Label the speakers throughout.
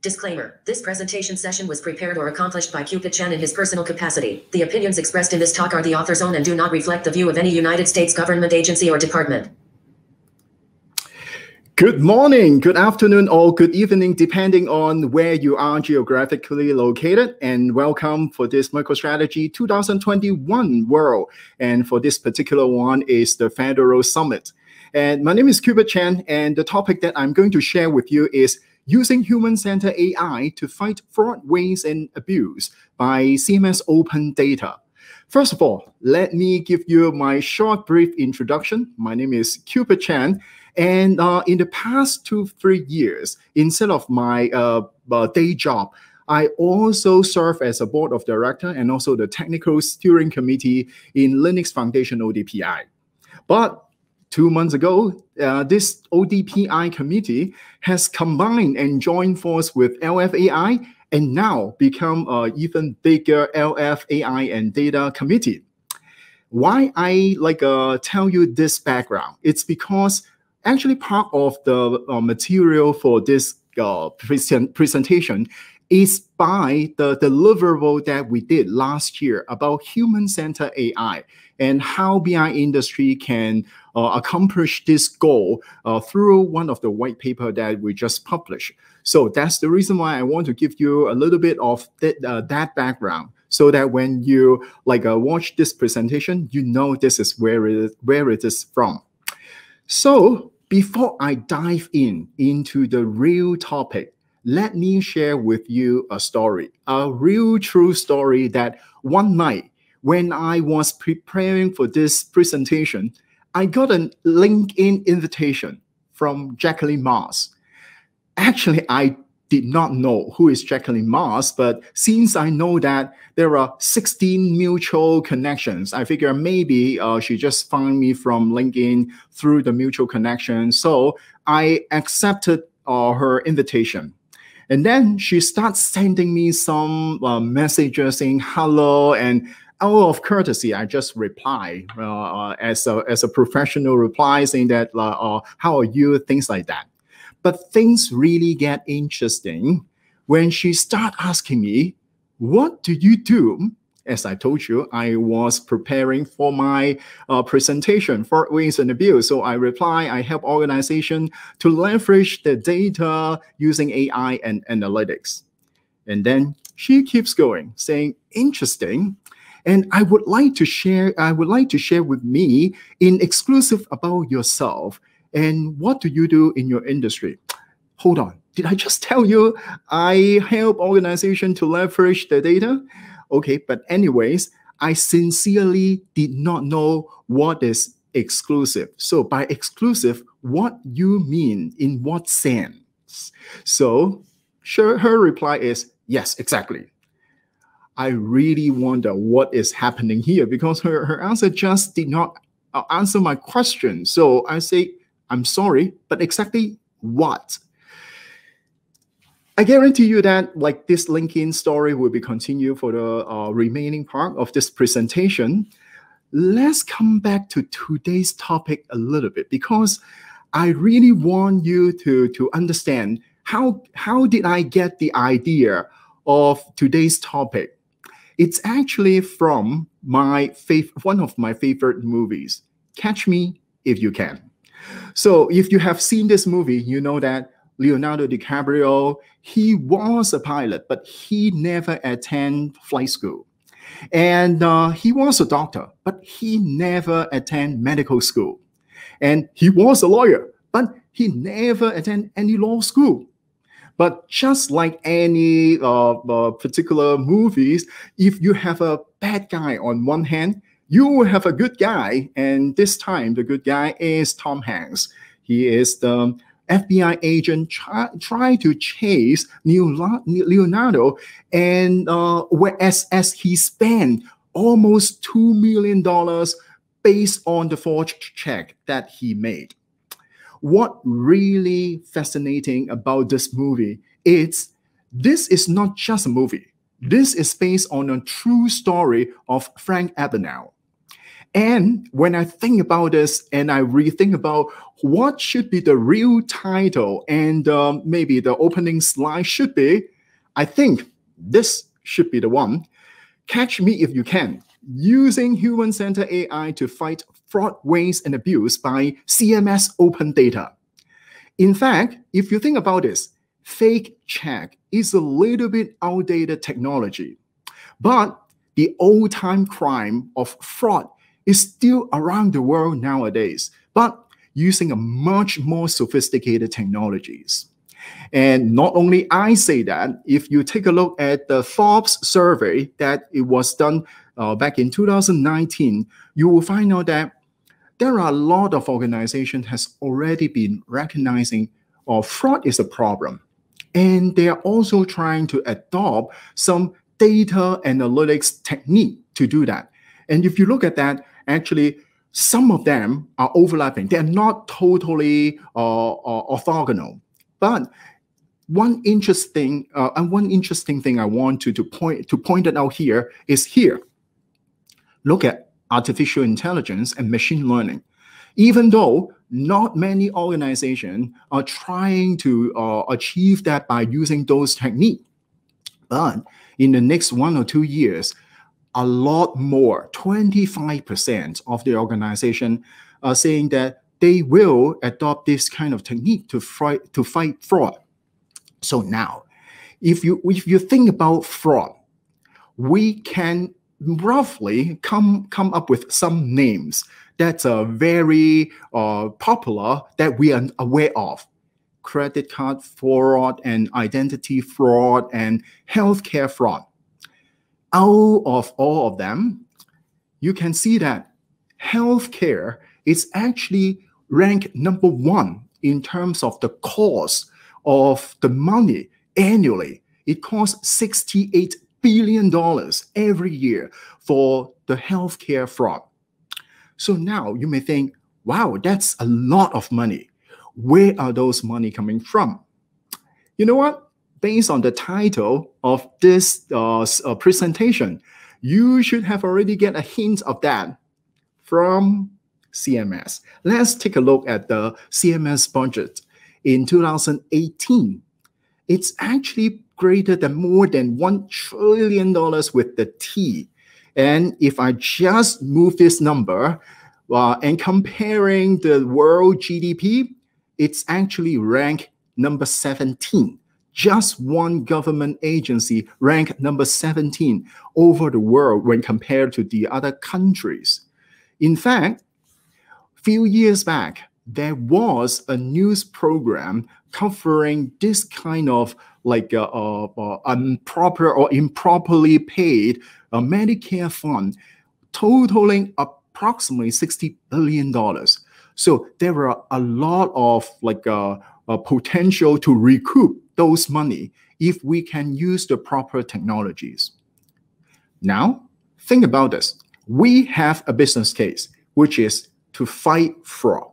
Speaker 1: Disclaimer. This presentation session was prepared or accomplished by Cupid Chen in his personal capacity. The opinions expressed in this talk are the author's own and do not reflect the view of any United States government agency or department.
Speaker 2: Good morning, good afternoon, or good evening, depending on where you are geographically located. And welcome for this MicroStrategy 2021 World. And for this particular one is the Federal Summit. And my name is Cupid Chen, and the topic that I'm going to share with you is using human-centered AI to fight fraud, waste, and abuse by CMS Open Data. First of all, let me give you my short, brief introduction. My name is Cupid Chen, and in the past 2-3 years, instead of my day job, I also serve as a board of director and also the technical steering committee in Linux Foundation ODPi. But 2 months ago, this ODPi committee has combined and joined force with LFAI and now become an even bigger LFAI and data committee. Why I tell you this background? It's because actually part of the material for this presentation is by the deliverable that we did last year about human-centered AI and how BI industry can accomplish this goal through one of the white paper that we just published. So that's the reason why I want to give you a little bit of that background, so that when you watch this presentation, you know this is where it is from. So before I dive into the real topic, let me share with you a story, a real true story that one night when I was preparing for this presentation, I got a LinkedIn invitation from Jacqueline Mars. Actually, I did not know who is Jacqueline Mars, but since I know that there are 16 mutual connections, I figure maybe she just found me from LinkedIn through the mutual connection. So I accepted her invitation. And then she starts sending me some messages saying hello, and out of courtesy, I just reply as a professional reply saying that how are you, things like that. But things really get interesting when she starts asking me, what do you do? As I told you, I was preparing for my presentation for waste and abuse. So I reply, I help organizations to leverage the data using AI and analytics. And then she keeps going, saying, interesting. And I would like to share with me in exclusive about yourself and what do you do in your industry. Hold on, did I just tell you I help organizations to leverage the data? Okay, but anyways, I sincerely did not know what is exclusive. So by exclusive, what you mean, in what sense? So sure, her reply is, yes, exactly. I really wonder what is happening here because her answer just did not answer my question. So I say, I'm sorry, but exactly what? I guarantee you that this LinkedIn story will be continued for the remaining part of this presentation. Let's come back to today's topic a little bit because I really want you to understand how did I get the idea of today's topic. It's actually from one of my favorite movies, Catch Me If You Can. So if you have seen this movie, you know that Leonardo DiCaprio, he was a pilot, but he never attended flight school. And he was a doctor, but he never attended medical school. And he was a lawyer, but he never attended any law school. But just like any particular movies, if you have a bad guy on one hand, you will have a good guy. And this time, the good guy is Tom Hanks. He is the FBI agent trying to chase Leonardo, and as he spent almost $2 million based on the forged check that he made. What really fascinating about this movie is this is not just a movie. This is based on a true story of Frank Abagnale. And when I think about this and I rethink about what should be the real title and maybe the opening slide should be, I think this should be the one. Catch me if you can. Using human-centered AI to fight fraud, waste, and abuse by CMS Open Data. In fact, if you think about this, fake check is a little bit outdated technology. But the old-time crime of fraud is still around the world nowadays, but using a much more sophisticated technologies. And not only I say that, if you take a look at the Forbes survey that it was done back in 2019, you will find out that there are a lot of organizations has already been recognizing fraud is a problem. And they are also trying to adopt some data analytics technique to do that. And if you look at that, actually, some of them are overlapping. They're not totally orthogonal. But one interesting thing I want to point it out here is here. Look at artificial intelligence and machine learning. Even though not many organizations are trying to achieve that by using those techniques, but in the next 1 or 2 years, a lot more, 25% of the organization are saying that they will adopt this kind of technique to fight fraud. So now, if you think about fraud, we can roughly come up with some names that are very popular that we are aware of. Credit card fraud and identity fraud and healthcare fraud. Out of all of them, you can see that healthcare is actually ranked number 1 in terms of the cost of the money annually. It costs $68 billion every year for the healthcare fraud. So now you may think, wow, that's a lot of money. Where are those money coming from? You know what? Based on the title of this presentation, you should have already get a hint of that from CMS. Let's take a look at the CMS budget in 2018. It's actually greater than more than $1 trillion with the T. And if I just move this number and comparing the world GDP, it's actually ranked number 17. Just one government agency ranked number 17 over the world when compared to the other countries. In fact, a few years back, there was a news program covering this kind of like improper or improperly paid Medicare fund totaling approximately $60 billion. So there are a lot of potential to recoup those money if we can use the proper technologies. Now, think about this. We have a business case, which is to fight fraud.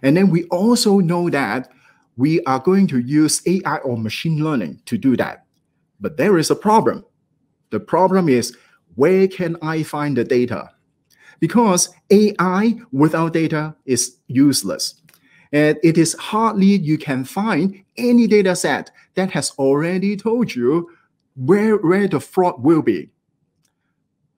Speaker 2: And then we also know that we are going to use AI or machine learning to do that. But there is a problem. The problem is, where can I find the data? Because AI without data is useless. And it is hardly you can find any data set that has already told you where the fraud will be.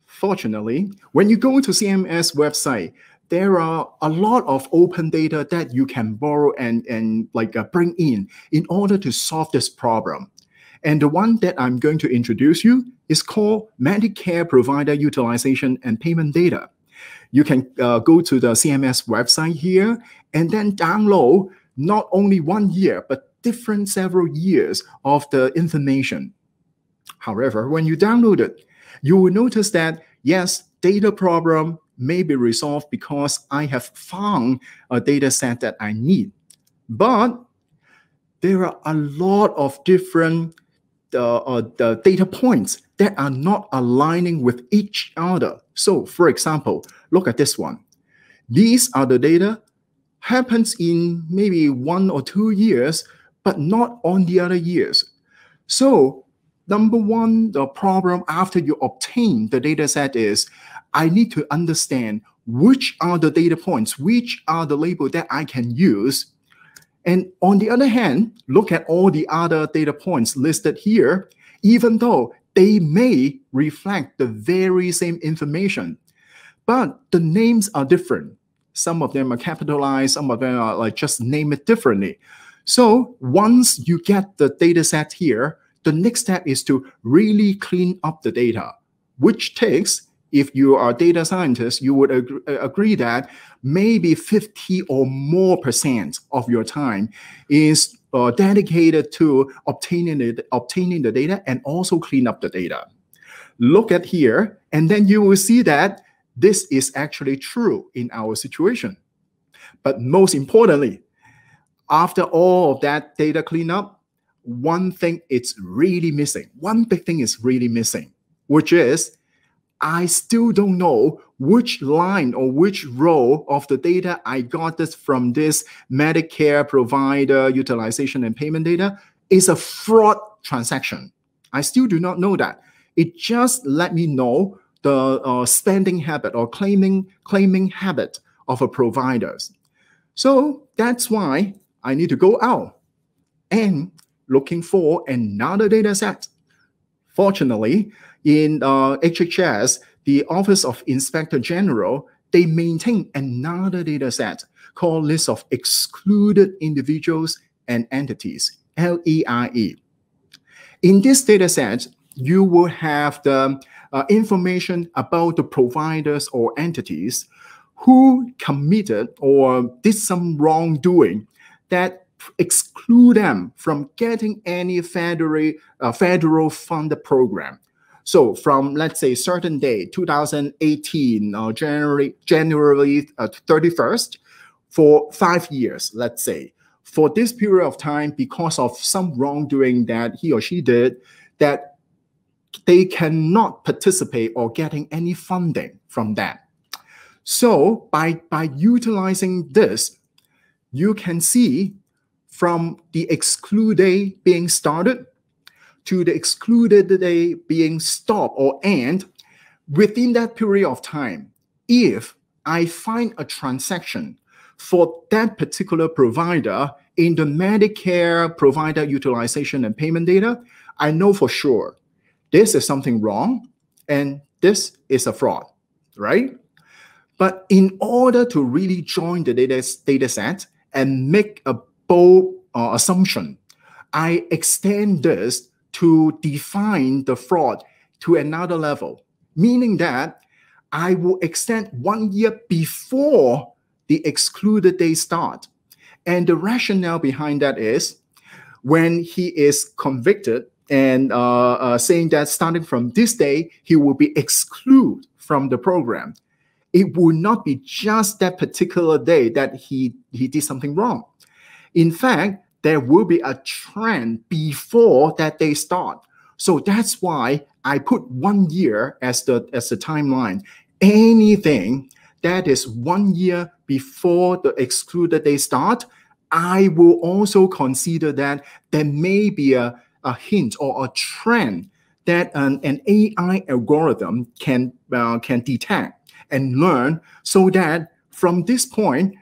Speaker 2: Fortunately, when you go to CMS website, there are a lot of open data that you can borrow and bring in order to solve this problem. And the one that I'm going to introduce you is called Medicare Provider Utilization and Payment Data. You can go to the CMS website here and then download not only 1 year, but several years of the information. However, when you download it, you will notice that, yes, data problem may be resolved because I have found a data set that I need. But there are a lot of different the data points that are not aligning with each other. So, for example, look at this one. These are the data happens in maybe 1 or 2 years, but not on the other years. So, number one, the problem after you obtain the data set is I need to understand which are the data points, which are the labels that I can use. And on the other hand, look at all the other data points listed here, even though they may reflect the very same information, but the names are different. Some of them are capitalized, some of them are like just name it differently. So once you get the data set here, the next step is to really clean up the data, which takes, if you are a data scientist, you would agree that maybe 50 or more % of your time is dedicated to obtaining the data and also clean up the data. Look at here, and then you will see that this is actually true in our situation. But most importantly, after all of that data cleanup, one thing is really missing. One big thing is really missing, which is I still don't know which line or which row of the data I got this from this Medicare provider utilization and payment data is a fraud transaction. I still do not know that. It just let me know the spending habit or claiming habit of a provider. So that's why I need to go out and looking for another data set. Fortunately, in HHS, the Office of Inspector General, they maintain another data set called List of Excluded Individuals and Entities, LEIE. In this data set, you will have the information about the providers or entities who committed or did some wrongdoing that exclude them from getting any federal funded program. So from, let's say, certain day, 2018, January 31st, for 5 years, let's say, for this period of time, because of some wrongdoing that he or she did, that they cannot participate or getting any funding from that. So by utilizing this, you can see from the exclude day being started to the excluded day being stopped or end, within that period of time, if I find a transaction for that particular provider in the Medicare provider utilization and payment data, I know for sure this is something wrong and this is a fraud, right? But in order to really join the data set and make a bold assumption, I extend this to define the fraud to another level, meaning that I will extend 1 year before the excluded day start. And the rationale behind that is when he is convicted and saying that starting from this day, he will be excluded from the program. It will not be just that particular day that he did something wrong. In fact, there will be a trend before that day start. So that's why I put 1 year as the timeline. Anything that is 1 year before the excluded day start, I will also consider that there may be a hint or a trend that an AI algorithm can detect and learn, so that from this point,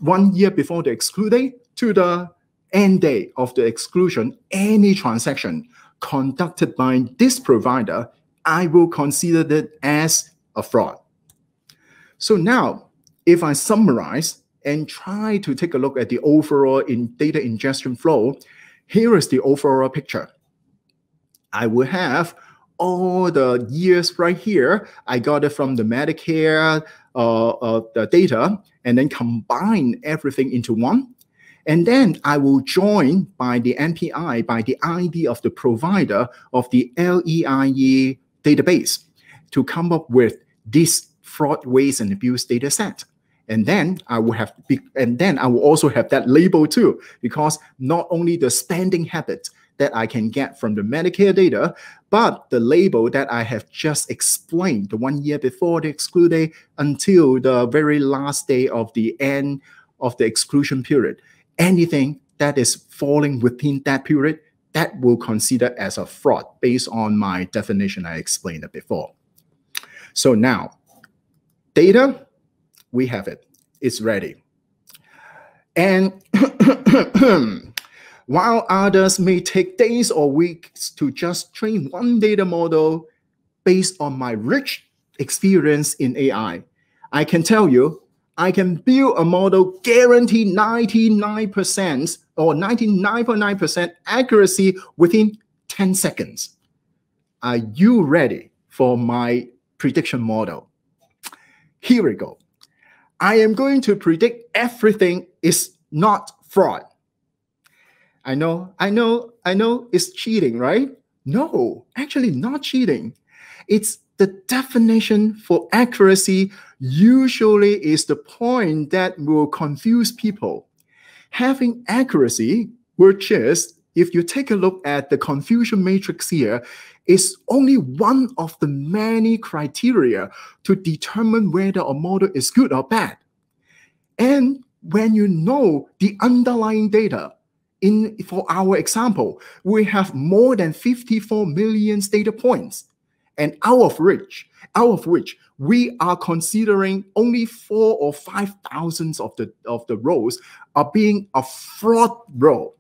Speaker 2: 1 year before the exclude day to the end date of the exclusion, any transaction conducted by this provider, I will consider that as a fraud. So now, if I summarize and try to take a look at the overall data ingestion flow, here is the overall picture. I will have all the years right here. I got it from the Medicare the data, and then combine everything into one. And then I will join by the NPI, by the ID of the provider of the LEIE database to come up with this fraud, waste, and abuse data set. And then I will also have that label too, because not only the spending habit that I can get from the Medicare data, but the label that I have just explained, the 1 year before the exclude day until the very last day of the end of the exclusion period. Anything that is falling within that period, that will consider as a fraud based on my definition I explained it before. So now, data we have it. It's ready. And while others may take days or weeks to just train one data model based on my rich experience in AI, I can tell you, I can build a model guaranteed 99% or 99.9% accuracy within 10 seconds. Are you ready for my prediction model? Here we go. I am going to predict everything is not fraud. I know, it's cheating, right? No, actually not cheating. It's the definition for accuracy usually is the point that will confuse people. Having accuracy, which is, if you take a look at the confusion matrix here, is only one of the many criteria to determine whether a model is good or bad. And when you know the underlying data, for our example, we have more than 54 million data points. And out of which we are considering only 4,000 or 5,000 of the rows are being a fraud row.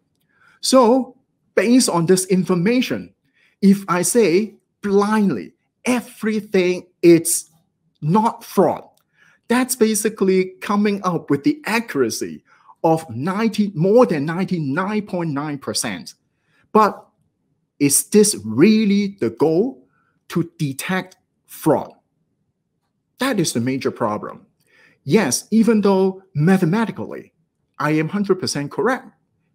Speaker 2: So based on this information, if I say blindly everything is not fraud, that's basically coming up with the accuracy of more than 99.9%. But is this really the goal? To detect fraud? That is the major problem. Yes, even though mathematically I am 100% correct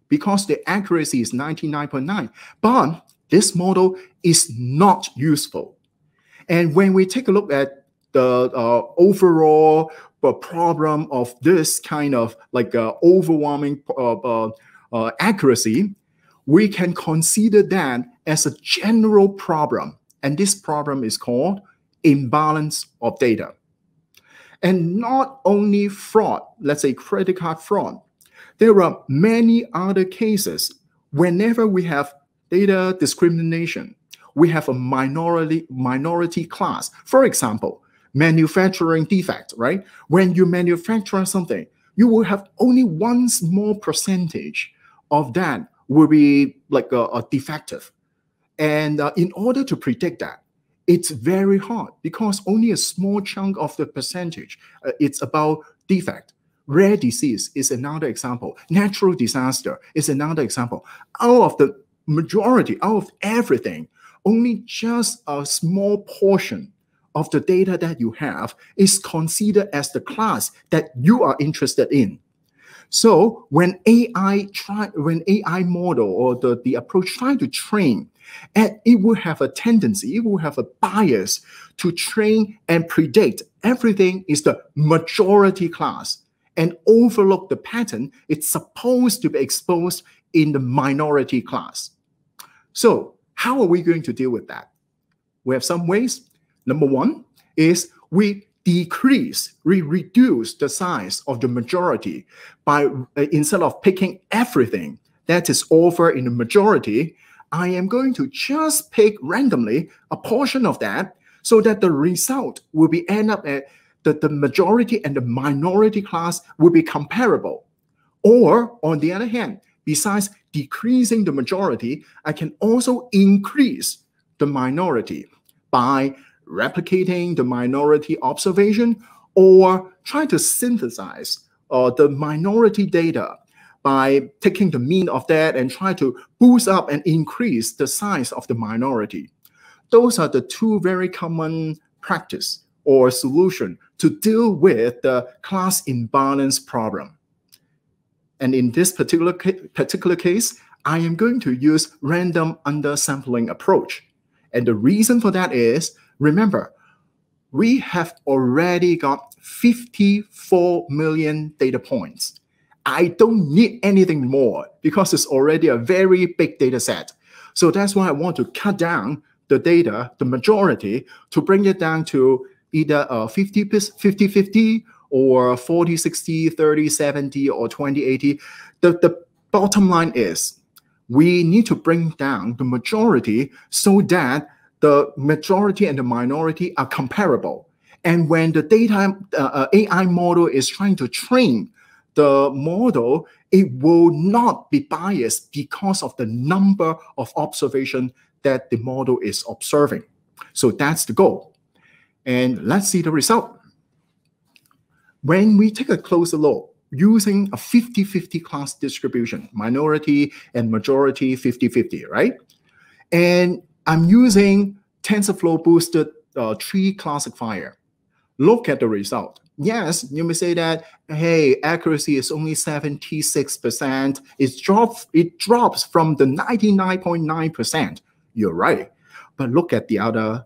Speaker 2: because the accuracy is 99.9, but this model is not useful. And when we take a look at the overall problem of this kind of like overwhelming accuracy, we can consider that as a general problem. And this problem is called imbalance of data. And not only fraud, let's say credit card fraud, there are many other cases. Whenever we have data discrimination, we have a minority class. For example, manufacturing defect, right? When you manufacture something, you will have only one small percentage of that will be like a defective. And in order to predict that, it's very hard because only a small chunk of the percentage, it's about defect. Rare disease is another example. Natural disaster is another example. Out of the majority, out of everything, only just a small portion of the data that you have is considered as the class that you are interested in. So when AI model or the approach trying to train, and it will have a tendency, it will have a bias to train and predict everything is the majority class and overlook the pattern it's supposed to be exposed in the minority class. So how are we going to deal with that? We have some ways. Number one is we reduce the size of the majority by instead of picking everything that is offered in the majority, I am going to just pick randomly a portion of that so that the result will be end up at the majority and the minority class will be comparable. Or on the other hand, besides decreasing the majority, I can also increase the minority by replicating the minority observation or try to synthesize the minority data by taking the mean of that and try to boost up and increase the size of the minority. Those are the two very common practice or solution to deal with the class imbalance problem. And in this particular case, I am going to use random undersampling approach. And the reason for that is, remember, we have already got 54 million data points. I don't need anything more because it's already a very big data set. So that's why I want to cut down the data, the majority, to bring it down to either 50-50 or 40-60, 30-70, or 20-80. The bottom line is we need to bring down the majority so that the majority and the minority are comparable. And when the data AI model is trying to train the model, it will not be biased because of the number of observations that the model is observing. So that's the goal. And let's see the result. When we take a closer look, using a 50-50 class distribution, minority and majority 50-50, right? And I'm using TensorFlow boosted tree classifier. Look at the result. Yes, you may say that, hey, accuracy is only 76%. It drops from the 99.9%. You're right. But look at the other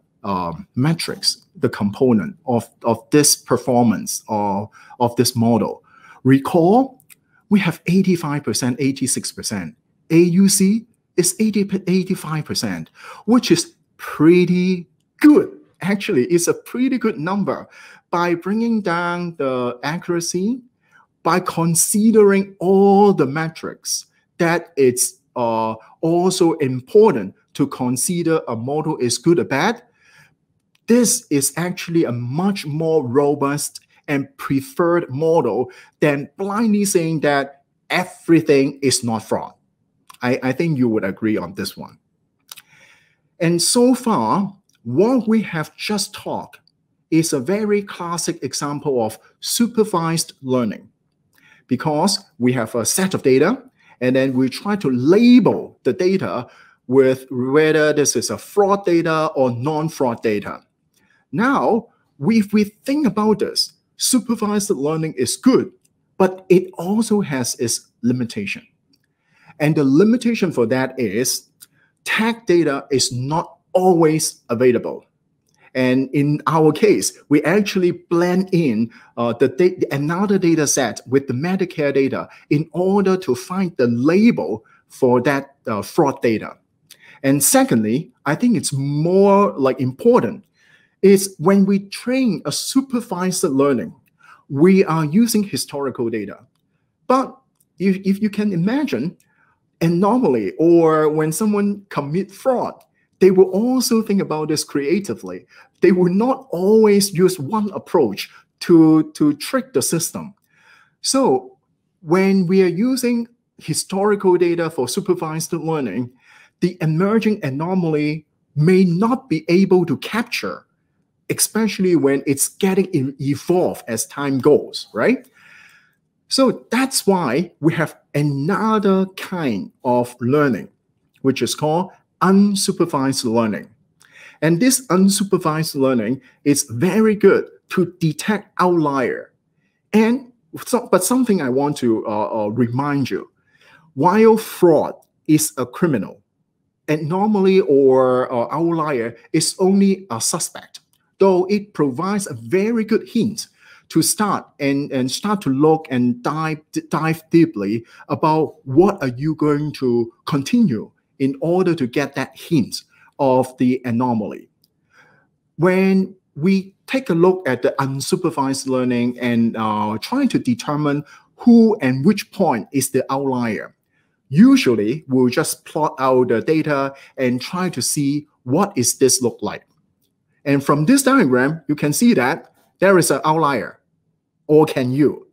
Speaker 2: metrics, the component of this performance of this model. Recall, we have 85%, 86%. AUC is 85%, which is pretty good. Actually, it's a pretty good number. By bringing down the accuracy, by considering all the metrics, that it's also important to consider a model is good or bad. This is actually a much more robust and preferred model than blindly saying that everything is not fraud. I think you would agree on this one. And so far, what we have just talked is a very classic example of supervised learning, because we have a set of data and then we try to label the data with whether this is a fraud data or non-fraud data. Now, if we think about this, supervised learning is good, but it also has its limitation. And the limitation for that is tag data is not always available. And in our case, we actually blend in another data set with the Medicare data in order to find the label for that fraud data. And secondly, I think it's more like important is when we train a supervised learning, we are using historical data. But if you can imagine, anomaly or when someone commit fraud, they will also think about this creatively. They will not always use one approach to trick the system. So when we are using historical data for supervised learning, the emerging anomaly may not be able to capture, especially when it's getting evolved as time goes, right? So that's why we have another kind of learning, which is called unsupervised learning. And this unsupervised learning is very good to detect outlier. But something I want to remind you, while fraud is a criminal, anomaly or outlier is only a suspect, though it provides a very good hint to start to look and dive deeply about what are you going to continue in order to get that hint of the anomaly. When we take a look at the unsupervised learning and trying to determine who and which point is the outlier, usually we'll just plot out the data and try to see what is this look like. And from this diagram, you can see that there is an outlier, or can you?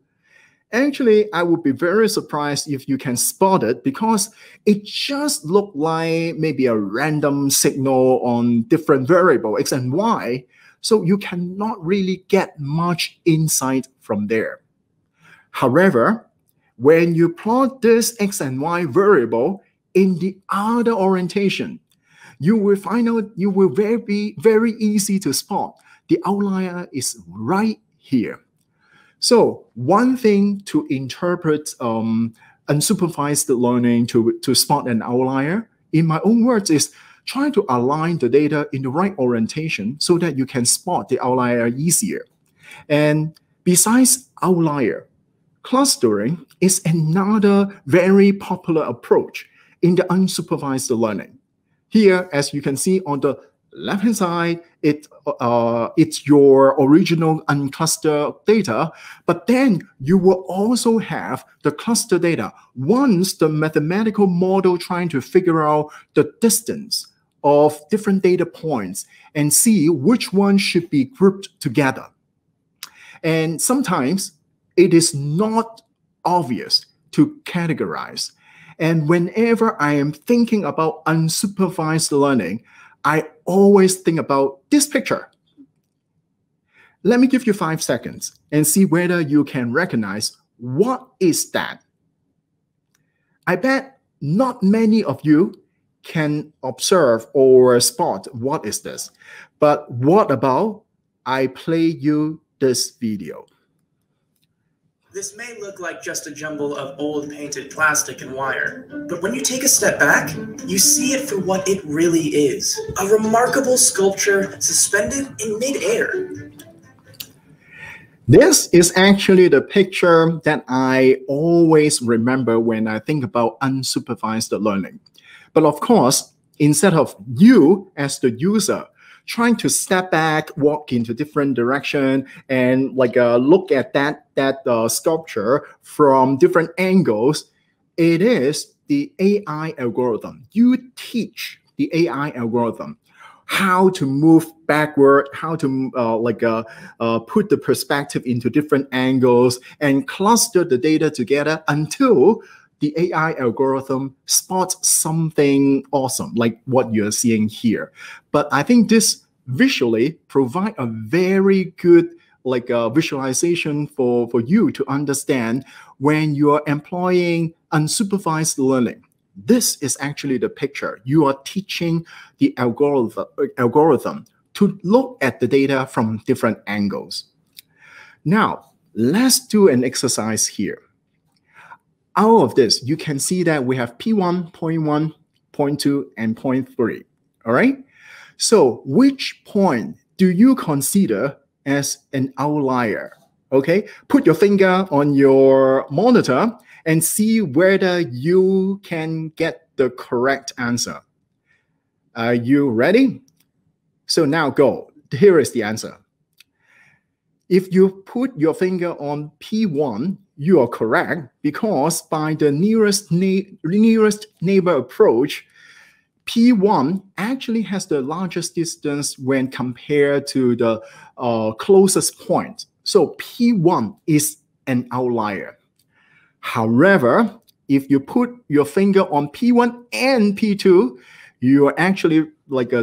Speaker 2: Actually, I would be very surprised if you can spot it because it just looked like maybe a random signal on different variable X and Y, so you cannot really get much insight from there. However, when you plot this X and Y variable in the other orientation, you will find out you will be very easy to spot. The outlier is right here. So one thing to interpret unsupervised learning to spot an outlier, in my own words, is try to align the data in the right orientation so that you can spot the outlier easier. And besides outlier, clustering is another very popular approach in the unsupervised learning. Here, as you can see on the left-hand side, it's your original unclustered data, but then you will also have the cluster data once the mathematical model trying to figure out the distance of different data points and see which one should be grouped together. And sometimes it is not obvious to categorize. And whenever I am thinking about unsupervised learning, I always think about this picture. Let me give you 5 seconds and see whether you can recognize what is that. I bet not many of you can observe or spot what is this. But what about I play you this video?
Speaker 3: This may look like just a jumble of old painted plastic and wire, but when you take a step back, you see it for what it really is. A remarkable sculpture suspended in mid-air.
Speaker 2: This is actually the picture that I always remember when I think about unsupervised learning. But of course, instead of you as the user trying to step back, walk into different direction, and look at that sculpture from different angles, it is the AI algorithm. You teach the AI algorithm how to move backward, how to put the perspective into different angles and cluster the data together until the AI algorithm spots something awesome, like what you're seeing here. But I think this visually provide a very good visualization for you to understand when you are employing unsupervised learning. This is actually the picture. You are teaching the algorithm to look at the data from different angles. Now, let's do an exercise here. Out of this, you can see that we have P1, point 1, point 2, and point 3. All right? So which point do you consider as an outlier? Okay? Put your finger on your monitor and see whether you can get the correct answer. Are you ready? So now go. Here is the answer. If you put your finger on P1, you are correct because by the nearest neighbor approach, P1 actually has the largest distance when compared to the closest point. So P1 is an outlier. However, if you put your finger on P1 and P2, you are actually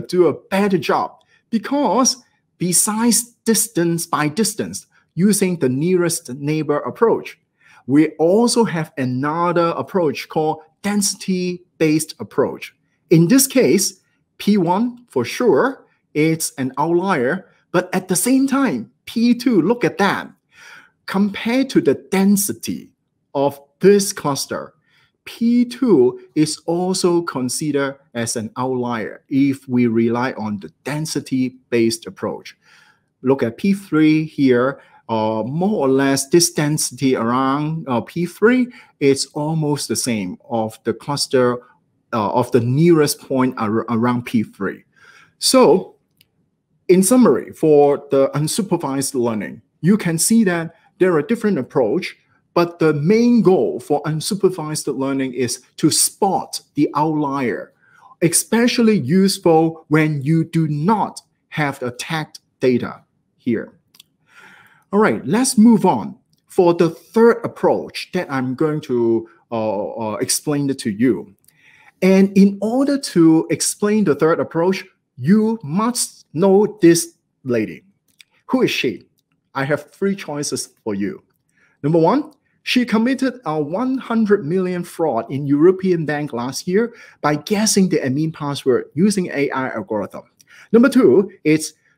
Speaker 2: do a better job because besides distance by distance, using the nearest neighbor approach, we also have another approach called density-based approach. In this case, P1 for sure, it's an outlier, but at the same time, P2, look at that. Compared to the density of this cluster, P2 is also considered as an outlier if we rely on the density-based approach. Look at P3 here, more or less this density around P3 is almost the same of the cluster of the nearest point around P3. So in summary, for the unsupervised learning, you can see that there are different approaches, but the main goal for unsupervised learning is to spot the outlier, especially useful when you do not have the tagged data here. All right, let's move on. For the third approach that I'm going to explain it to you. And in order to explain the third approach, you must know this lady. Who is she? I have 3 choices for you. Number 1, she committed a 100 million fraud in European bank last year by guessing the admin password using AI algorithm. Number 2,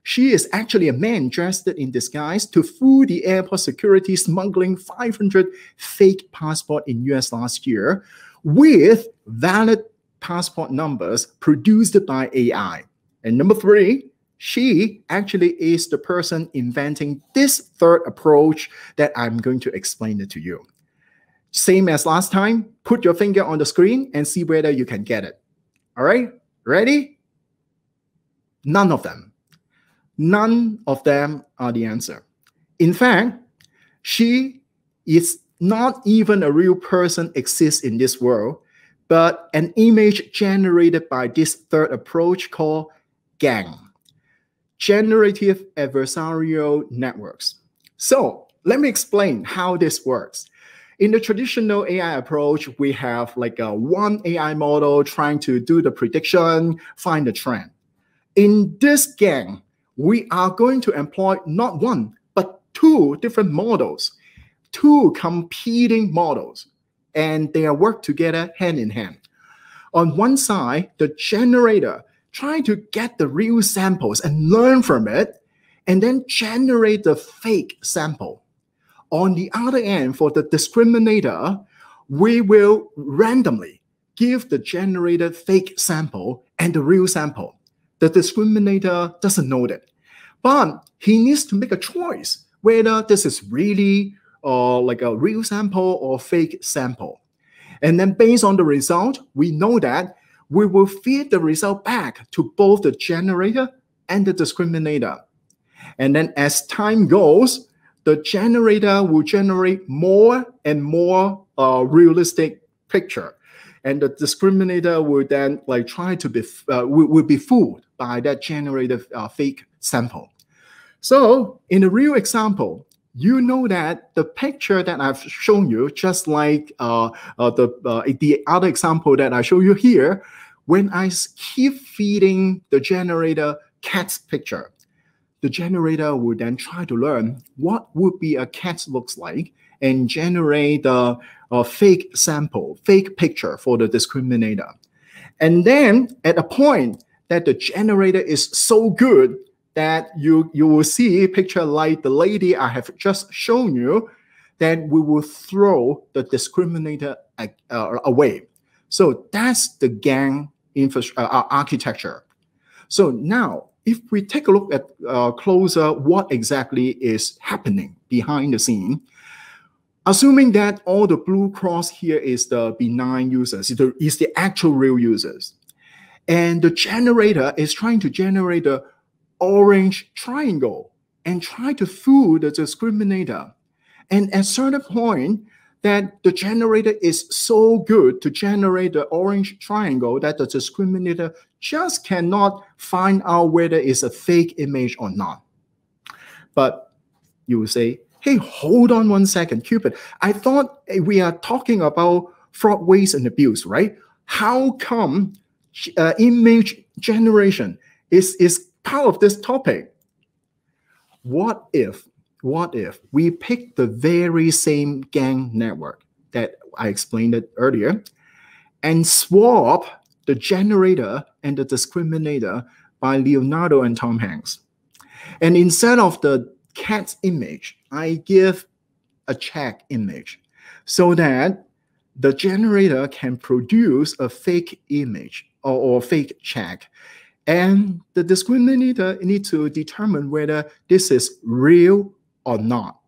Speaker 2: she is actually a man dressed in disguise to fool the airport security, smuggling 500 fake passports in US last year with valid passport numbers produced by AI. And number 3, she actually is the person inventing this third approach that I'm going to explain it to you. Same as last time, put your finger on the screen and see whether you can get it. All right, ready? None of them. None of them are the answer. In fact, she is not even a real person exists in this world, but an image generated by this third approach called GAN, Generative Adversarial Networks. So let me explain how this works. In the traditional AI approach, we have like one AI model trying to do the prediction, find the trend. In this GAN, we are going to employ not one, but two different models, two competing models, and they work together hand in hand. On one side, the generator trying to get the real samples and learn from it, and then generate the fake sample. On the other end, for the discriminator, we will randomly give the generated fake sample and the real sample. The discriminator doesn't know that, but he needs to make a choice whether this is really like a real sample or fake sample. And then based on the result, we know that we will feed the result back to both the generator and the discriminator. And then as time goes, the generator will generate more and more realistic picture. And the discriminator will then like try to be, will be fooled by that generated fake sample. So in a real example, you know that the picture that I've shown you, just like the other example that I show you here, when I keep feeding the generator cat's picture, the generator will then try to learn what would be a cat looks like and generate a fake sample, fake picture for the discriminator. And then at a point that the generator is so good that you will see a picture like the lady I have just shown you, then we will throw the discriminator away. So that's the GAN architecture. So now, if we take a look at closer what exactly is happening behind the scene, assuming that all the blue cross here is the benign users, is the actual real users, and the generator is trying to generate the orange triangle and try to fool the discriminator. And at a certain point, that the generator is so good to generate the orange triangle that the discriminator just cannot find out whether it's a fake image or not. But you will say, hey, hold on one second, Cupid. I thought we are talking about fraud, waste, and abuse, right? How come image generation is part of this topic? What if we pick the very same GAN network that I explained it earlier and swap the generator and the discriminator by Leonardo and Tom Hanks? And instead of the cat image, I give a check image so that the generator can produce a fake image or fake check. And the discriminator needs to determine whether this is real or not.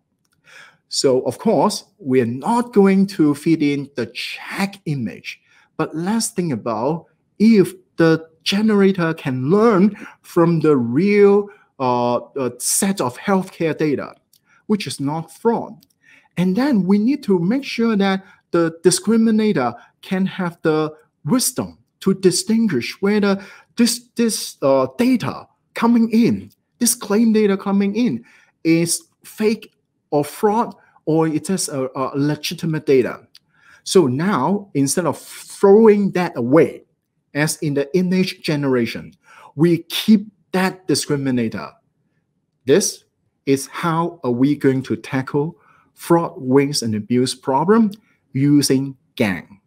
Speaker 2: So of course, we're not going to feed in the check image, but let's think about if the generator can learn from the real set of healthcare data, which is not fraud. And then we need to make sure that the discriminator can have the wisdom to distinguish whether this data coming in, this claim data coming in is fake or fraud, or it is a legitimate data. So now, instead of throwing that away, as in the image generation, we keep that discriminator. This is how are we going to tackle fraud, waste, and abuse problem using GAN.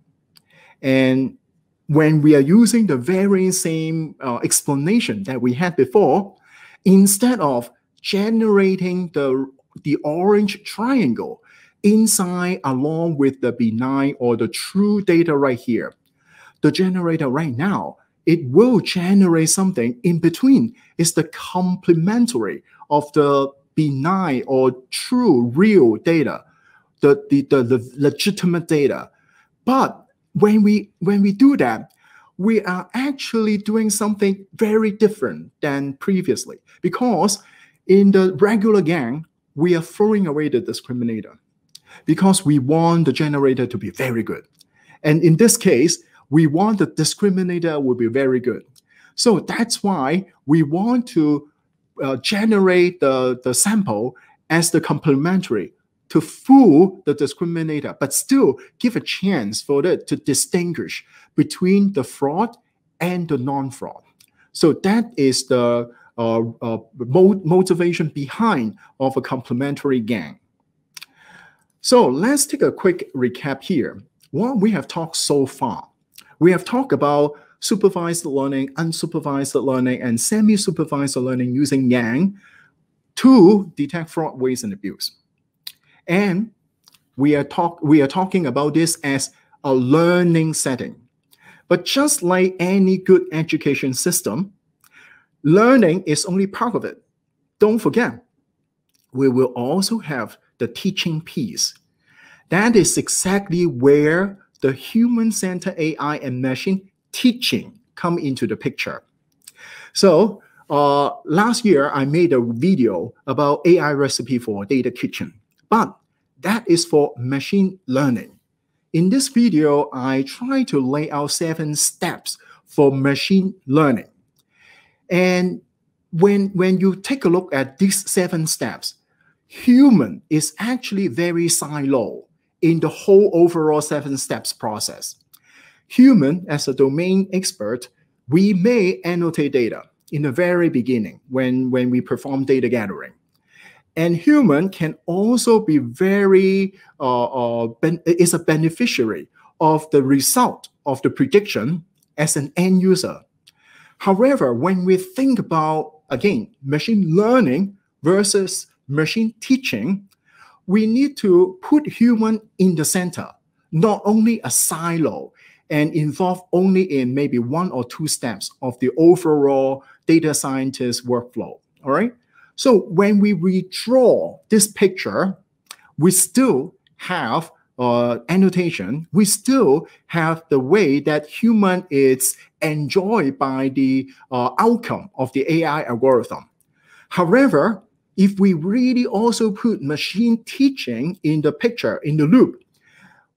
Speaker 2: And when we are using the very same explanation that we had before, instead of generating the orange triangle inside along with the benign or the true data right here, the generator right now, it will generate something in between. It's the complementary of the benign or true real data, the legitimate data. But when we do that, we are actually doing something very different than previously, because in the regular GAN, we are throwing away the discriminator because we want the generator to be very good. And in this case, we want the discriminator will be very good. So that's why we want to generate the sample as the complementary to fool the discriminator, but still give a chance for it to distinguish between the fraud and the non-fraud. So that is the motivation behind of a complementary GAN. So let's take a quick recap here. What we have talked so far, we have talked about supervised learning, unsupervised learning, and semi-supervised learning using GAN to detect fraud, waste, and abuse. And we are talking about this as a learning setting. But just like any good education system, learning is only part of it. Don't forget, we will also have the teaching piece. That is exactly where the human-centered AI and machine teaching come into the picture. So last year, I made a video about AI recipe for data kitchen, but that is for machine learning. In this video, I try to lay out 7 steps for machine learning. And when you take a look at these 7 steps, human is actually very siloed in the whole overall 7 steps process. Human, as a domain expert, we may annotate data in the very beginning when we perform data gathering. And human can also be very, is a beneficiary of the result of the prediction as an end user. However, when we think about, again, machine learning versus machine teaching, we need to put human in the center, not only a silo, and involve only in maybe 1 or 2 steps of the overall data scientist workflow, all right? So when we redraw this picture, we still have annotation. We still have the way that human is enjoyed by the outcome of the AI algorithm. However, if we really also put machine teaching in the picture, in the loop,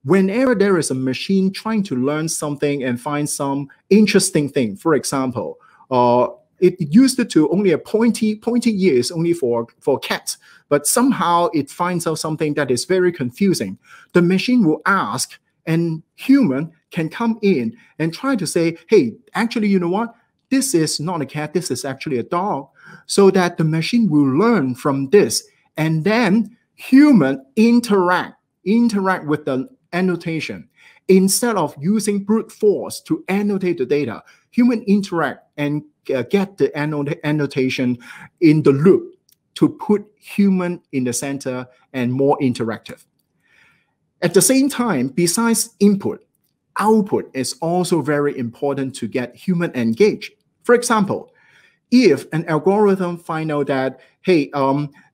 Speaker 2: whenever there is a machine trying to learn something and find some interesting thing, for example, it used to only a pointy ears only for cats, but somehow it finds out something that is very confusing. The machine will ask, and human can come in and try to say, hey, actually, you know what? This is not a cat, this is actually a dog. So that the machine will learn from this. And then human interact with the annotation. Instead of using brute force to annotate the data, human interact and get the annotation in the loop to put human in the center and more interactive. At the same time, besides input, output is also very important to get human engaged. For example, if an algorithm find out that, hey,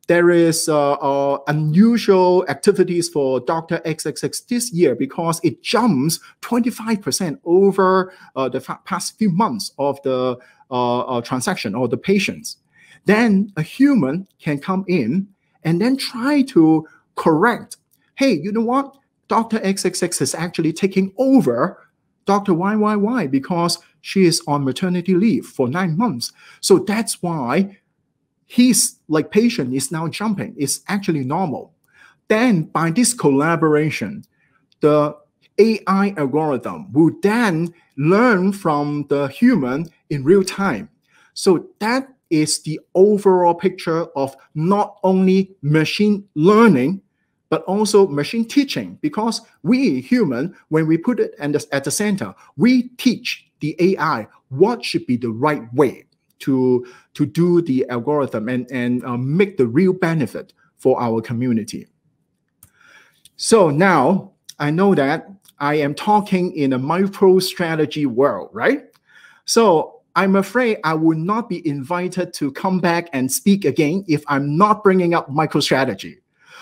Speaker 2: there is unusual activities for Dr. XXX this year because it jumps 25% over the past few months of the transaction or the patients, then a human can come in and then try to correct, hey, you know what? Dr. XXX is actually taking over Dr. YYY because she is on maternity leave for 9 months. So that's why his patient is now jumping. It's actually normal. Then by this collaboration, the AI algorithm will then learn from the human in real time. So that is the overall picture of not only machine learning, but also machine teaching, because we human, when we put it at the center, we teach the AI what should be the right way to do the algorithm and make the real benefit for our community. So now I know that I am talking in a MicroStrategy world, right? So I'm afraid I will not be invited to come back and speak again if I'm not bringing up MicroStrategy.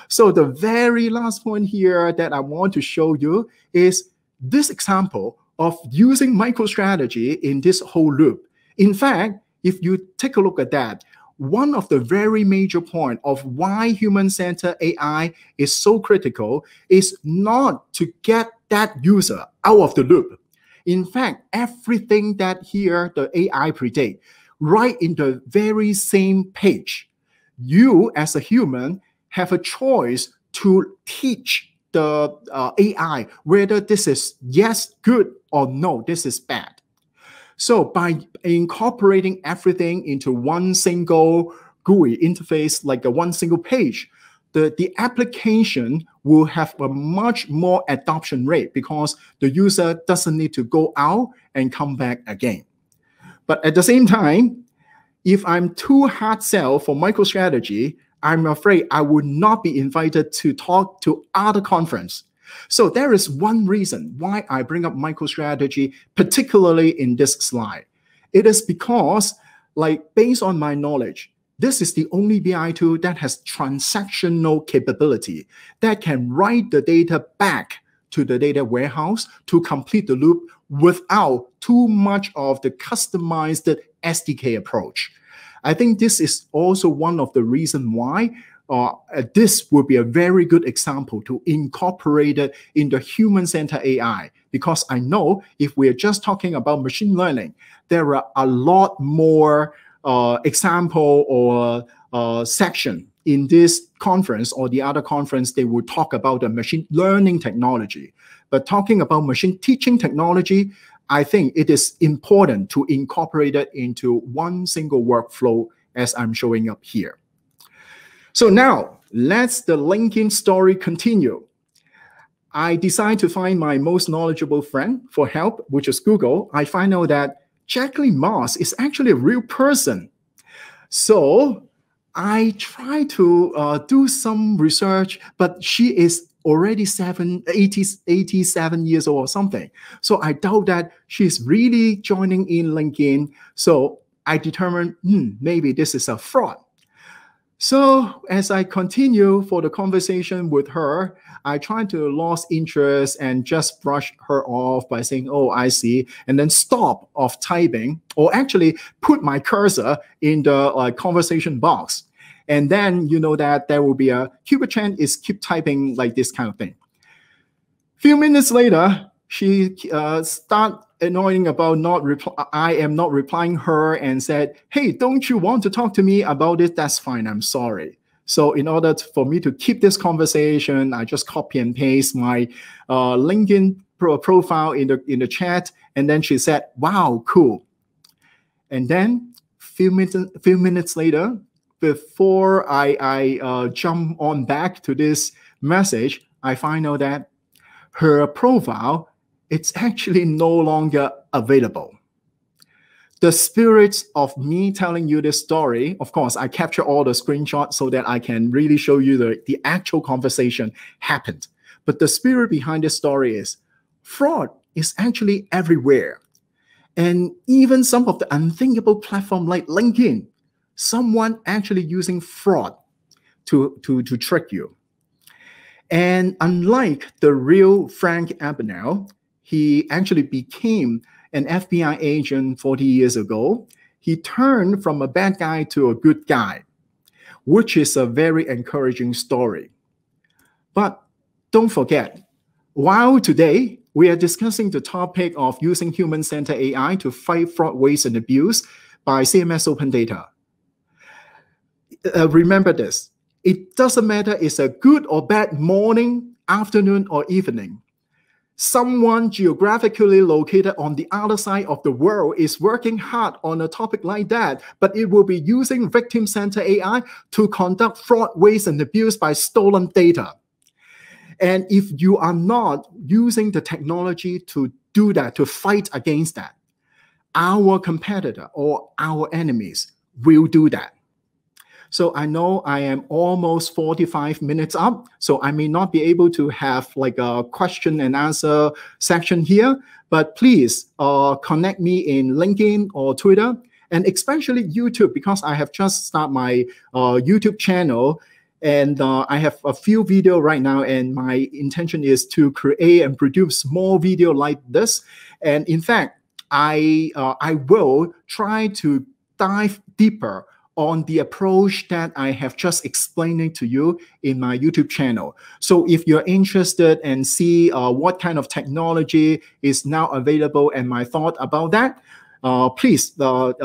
Speaker 2: So the very last point here that I want to show you is this example of using MicroStrategy in this whole loop. In fact, if you take a look at that, one of the very major points of why human-centered AI is so critical is not to get that user out of the loop. In fact, everything that here the AI predict, right in the very same page, you as a human have a choice to teach the AI whether this is yes, good, or no, this is bad. So by incorporating everything into one single GUI interface, like a one single page, the application will have a much more adoption rate because the user doesn't need to go out and come back again. But at the same time, if I'm too hard sell for MicroStrategy, I'm afraid I would not be invited to talk to other conference. So there is one reason why I bring up MicroStrategy, particularly in this slide. It is because, like, based on my knowledge, this is the only BI tool that has transactional capability that can write the data back to the data warehouse to complete the loop without too much of the customized SDK approach. I think this is also one of the reasons why this would be a very good example to incorporate it in the human-centered AI, because I know if we're just talking about machine learning, there are a lot more example or section in this conference or the other conference. They will talk about the machine learning technology. But talking about machine teaching technology, I think it is important to incorporate it into one single workflow as I'm showing up here. So now, let's the LinkedIn story continue. I decide to find my most knowledgeable friend for help, which is Google. I find out that Jacqueline Moss is actually a real person. So I try to do some research, but she is already 87 years old or something. So I doubt that she's really joining in LinkedIn. So I determined, maybe this is a fraud. So as I continue for the conversation with her, I try to lose interest and just brush her off by saying, oh, I see, and then stop of typing, or actually put my cursor in the conversation box. And then you know that there will be a Cupid Chan is keep typing like this kind of thing. Few minutes later, she start annoying about I am not replying her and said, hey, don't you want to talk to me about it? That's fine, I'm sorry. So in order for me to keep this conversation, I just copy and paste my LinkedIn profile in the chat. And then she said, wow, cool. And then few minutes later, before I jump on back to this message, I find out that her profile, it's actually no longer available. The spirit of me telling you this story, of course, I capture all the screenshots so that I can really show you the actual conversation happened. But the spirit behind this story is fraud is actually everywhere. And even some of the unthinkable platform like LinkedIn, someone actually using fraud to trick you. And unlike the real Frank Abagnale, he actually became an FBI agent 40 years ago. He turned from a bad guy to a good guy, which is a very encouraging story. But don't forget, while today we are discussing the topic of using human-centered AI to fight fraud, waste, and abuse by CMS Open Data, remember this. It doesn't matter it's a good or bad morning, afternoon, or evening. Someone geographically located on the other side of the world is working hard on a topic like that, but it will be using victim-centered AI to conduct fraud, waste, and abuse by stolen data. And if you are not using the technology to do that, to fight against that, our competitor or our enemies will do that. So I know I am almost 45 minutes up, so I may not be able to have like a question and answer section here, but please connect me in LinkedIn or Twitter, and especially YouTube, because I have just started my YouTube channel, and I have a few videos right now, and my intention is to create and produce more video like this. And in fact, I will try to dive deeper on the approach that I have just explaining to you in my YouTube channel. So if you're interested and see what kind of technology is now available and my thought about that, please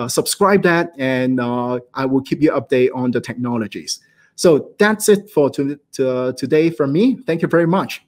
Speaker 2: subscribe that, and I will keep you updated on the technologies. So that's it for today from me. Thank you very much.